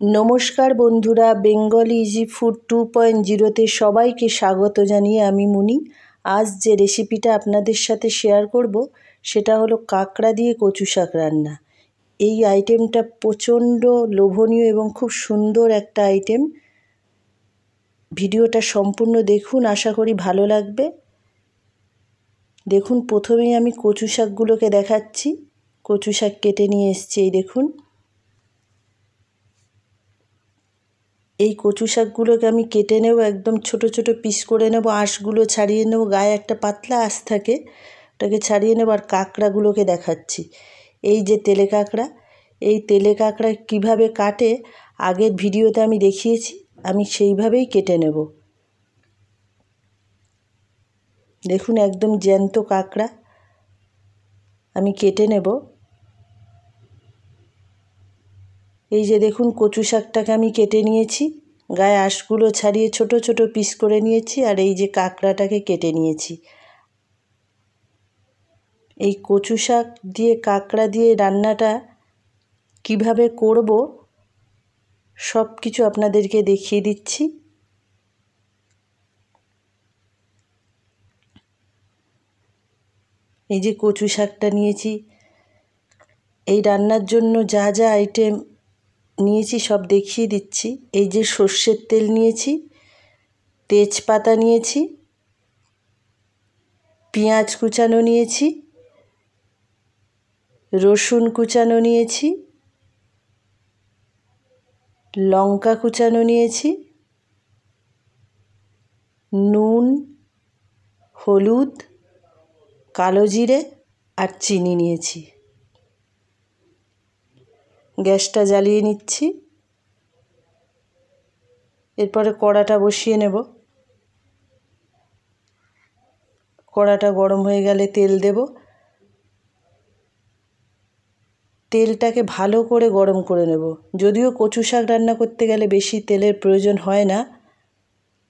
नमस्कार बंधुरा Bengal easy food 2.0 सबाइके स्वागत जानिए आमी मुनि। आज जे रेसिपिटा आपनादेर साथे शेयर करब सेटा हलो काकड़ा दिए कचु शाक रान्ना। এই আইটেমটা প্রচণ্ড লোভনীয় এবং খুব সুন্দর একটা আইটেম। ভিডিওটা সম্পূর্ণ দেখুন, আশা করি ভালো লাগবে। দেখুন, প্রথমেই আমি কচু শাকগুলোকে দেখাচ্ছি। কচু শাক কেটে নিয়ে এসেছি, এই দেখুন। এই কচু শাকগুলোকে আমি কেটে নেব, একদম ছোট ছোট পিস করে নেব, আঁশগুলো ছাড়িয়ে নেব, গায়ে একটা পাতলা আঁশ থাকে, ওটাকে ছাড়িয়ে নেব। আর কাঁকড়াগুলোকে দেখাচ্ছি। এই যে তেলে কাঁকড়া, এই তেলে কাঁকড়া কীভাবে কাটে আগের ভিডিওতে আমি দেখিয়েছি, আমি সেইভাবেই কেটে নেব। দেখুন, একদম জ্যান্ত কাঁকড়া আমি কেটে নেব। এই যে দেখুন, কচু শাকটাকে আমি কেটে নিয়েছি, গায়ে আঁশগুলো ছাড়িয়ে ছোট ছোট পিস করে নিয়েছি। আর এই যে কাঁকড়াটাকে কেটে নিয়েছি। এই কচু শাক দিয়ে কাঁকড়া দিয়ে রান্নাটা কিভাবে করব সব কিছু আপনাদেরকে দেখিয়ে দিচ্ছি। এই যে কচু শাকটা নিয়েছি, এই রান্নার জন্য যা যা আইটেম নিয়েছি সব দেখিয়ে দিচ্ছি। এই যে সর্ষের তেল নিয়েছি, তেজপাতা নিয়েছি, পেঁয়াজ কুচানো নিয়েছি, রসুন কুচানো নিয়েছি, লঙ্কা কুচানো নিয়েছি, নুন, হলুদ, কালো জিরে আর চিনি নিয়েছি। গ্যাসটা জ্বালিয়ে নিচ্ছি। এরপরে কড়াটা বসিয়ে নেব। কড়াটা গরম হয়ে গেলে তেল দেব। তেলটাকে ভালো করে গরম করে নেব। যদিও কচু শাক রান্না করতে গেলে বেশি তেলের প্রয়োজন হয় না,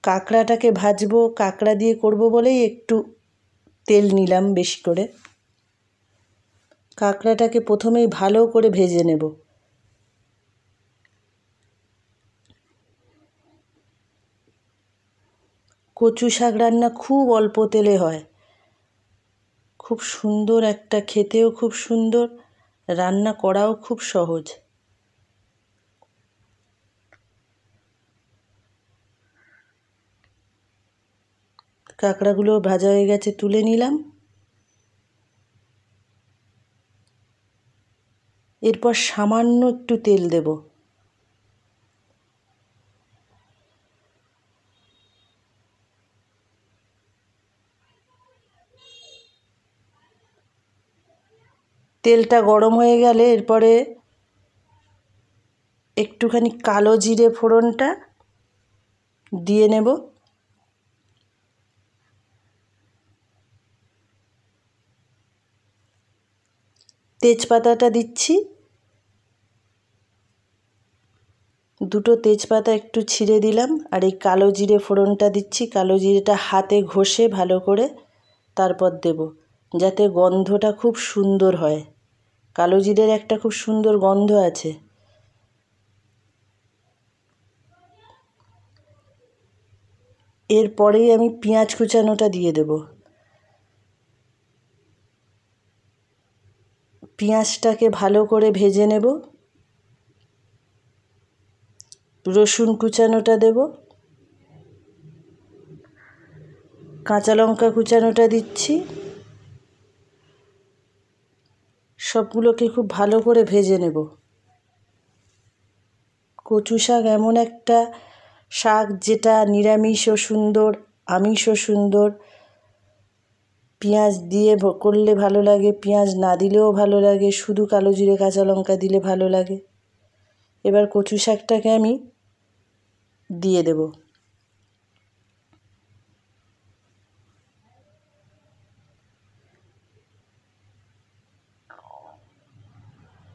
কাঁকড়াটাকে ভাজবো, কাঁকড়া দিয়ে করব বলেই একটু তেল নিলাম বেশি করে। কাঁকড়াটাকে প্রথমেই ভালো করে ভেজে নেব। কচু শাক রান্না খুব অল্প তেলে হয়, খুব সুন্দর একটা, খেতেও খুব সুন্দর, রান্না করাও খুব সহজ। কাঁকড়াগুলো ভাজা হয়ে গেছে, তুলে নিলাম। এরপর সামান্য একটু তেল দেব। তেলটা গরম হয়ে গেলে এরপরে একটুখানি কালো জিরে ফোড়নটা দিয়ে নেব। তেজপাতাটা দিচ্ছি, দুটো তেজপাতা একটু ছিঁড়ে দিলাম। আর এই কালো জিরে ফোড়নটা দিচ্ছি। কালো জিরেটা হাতে ঘষে ভালো করে তারপর দেব, যাতে গন্ধটা খুব সুন্দর হয়। কালো জিরের একটা খুব সুন্দর গন্ধ আছে। এরপরেই আমি পেঁয়াজ কুচানোটা দিয়ে দেব। পেঁয়াজটাকে ভালো করে ভেজে নেব। রসুন কুচানোটা দেব, কাঁচা লঙ্কা কুচানোটা দিচ্ছি। সবগুলোকে খুব ভালো করে ভেজে নেব। কচু শাক এমন একটা শাক যেটা নিরামিষও সুন্দর, আমিষও সুন্দর। পেঁয়াজ দিয়ে করলে ভালো লাগে, পেঁয়াজ না দিলেও ভালো লাগে, শুধু কালো জিরে কাঁচা লঙ্কা দিলে ভালো লাগে। এবার কচু শাকটাকে আমি দিয়ে দেব।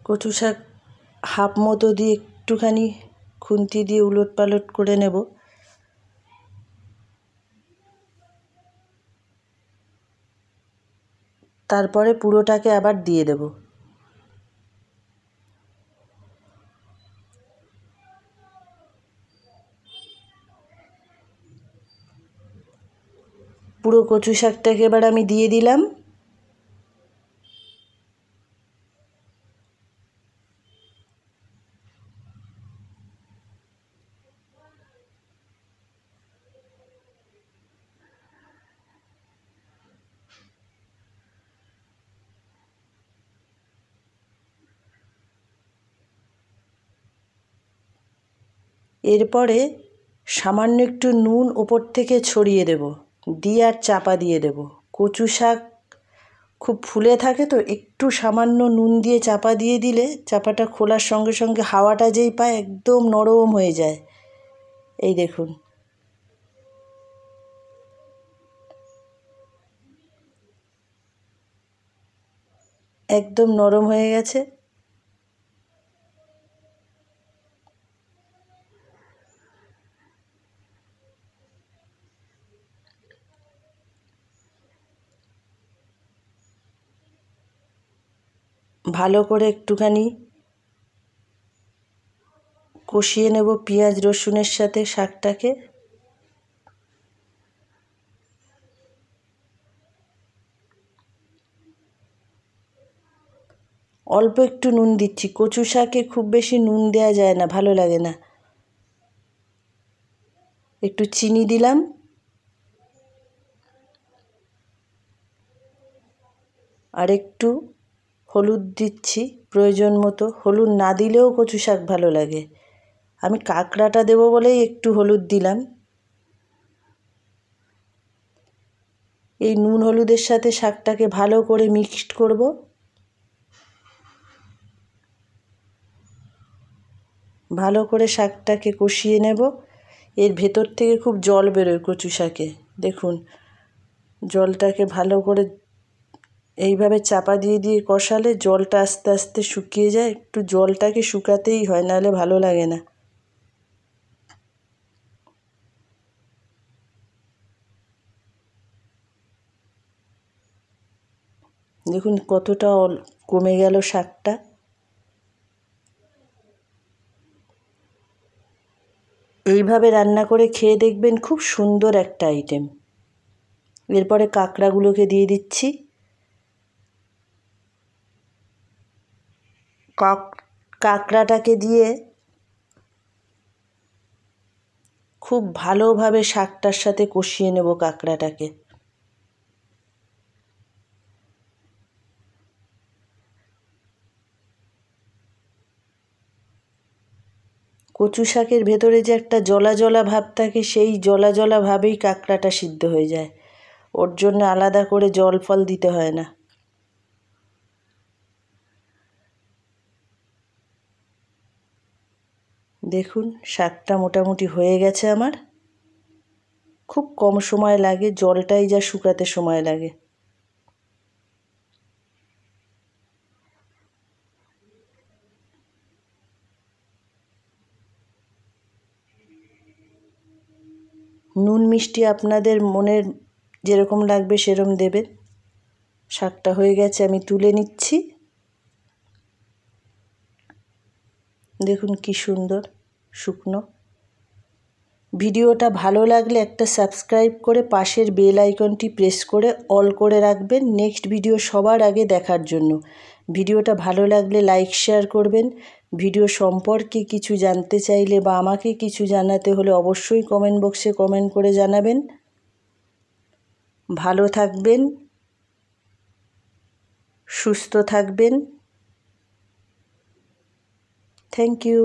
কচু শাক হাফ মতো দিয়ে একটুখানি খুন্তি দিয়ে উলট পালট করে নেব। তারপরে পুরোটাকে আবার দিয়ে দেব। পুরো কচু শাকটাকে এবার আমি দিয়ে দিলাম। এরপরে সামান্য একটু নুন ওপর থেকে ছড়িয়ে দেব, দিয়ে আর চাপা দিয়ে দেব। কচু শাক খুব ফুলে থাকে তো, একটু সামান্য নুন দিয়ে চাপা দিয়ে দিলে চাপাটা খোলার সঙ্গে সঙ্গে হাওয়াটা যেই পায় একদম নরম হয়ে যায়। এই দেখুন, একদম নরম হয়ে গেছে। ভালো করে একটুখানি কষিয়ে নেব পেঁয়াজ রসুনের সাথে শাকটাকে। অল্প একটু নুন দিচ্ছি, কচু শাকে খুব বেশি নুন দেওয়া যায় না, ভালো লাগে না। একটু চিনি দিলাম, আর একটু হলুদ দিচ্ছি প্রয়োজন মতো। হলুদ না দিলেও কচু শাক ভালো লাগে, আমি কাঁকড়াটা দেবো বলেই একটু হলুদ দিলাম। এই নুন হলুদের সাথে শাকটাকে ভালো করে মিক্সড করব। ভালো করে শাকটাকে কষিয়ে নেব। এর ভেতর থেকে খুব জল বেরোয় কচু শাকে, দেখুন জলটাকে ভালো করে এইভাবে চাপা দিয়ে দিয়ে কষালে জলটা আস্তে আস্তে শুকিয়ে যায়। একটু জলটাকে শুকাতেই হয়, নাহলে ভালো লাগে না। দেখুন কতটা কমে গেল শাকটা। এইভাবে রান্না করে খেয়ে দেখবেন, খুব সুন্দর একটা আইটেম। এরপরে কাঁকড়াগুলোকে দিয়ে দিচ্ছি। কাঁকড়াটাকে দিয়ে খুব ভালোভাবে শাকটার সাথে কষিয়ে নেব কাঁকড়াটাকে। কচু শাকের ভেতরে যে একটা জলা জলা ভাব থাকে, সেই জলা জলা ভাবেই কাঁকড়াটা সিদ্ধ হয়ে যায়, ওর জন্য আলাদা করে জল ফল দিতে হয় না। দেখুন শাকটা মোটামুটি হয়ে গেছে আমার। খুব কম সময় লাগে, জলটাই যা শুকাতে সময় লাগে। নুন মিষ্টি আপনাদের মনের যেরকম লাগবে সেরকম দেবেন। শাকটা হয়ে গেছে, আমি তুলে নিচ্ছি। দেখুন কি সুন্দর শুকনো। ভিডিওটা ভালো লাগলে একটা সাবস্ক্রাইব করে পাশের বেল আইকনটি প্রেস করে অল করে রাখবেন নেক্সট ভিডিও সবার আগে দেখার জন্য। ভিডিওটা ভালো লাগলে লাইক শেয়ার করবেন। ভিডিও সম্পর্কে কিছু জানতে চাইলে বা আমাকে কিছু জানাতে হলে অবশ্যই কমেন্ট বক্সে কমেন্ট করে জানাবেন। ভালো থাকবেন, সুস্থ থাকবেন। Thank you.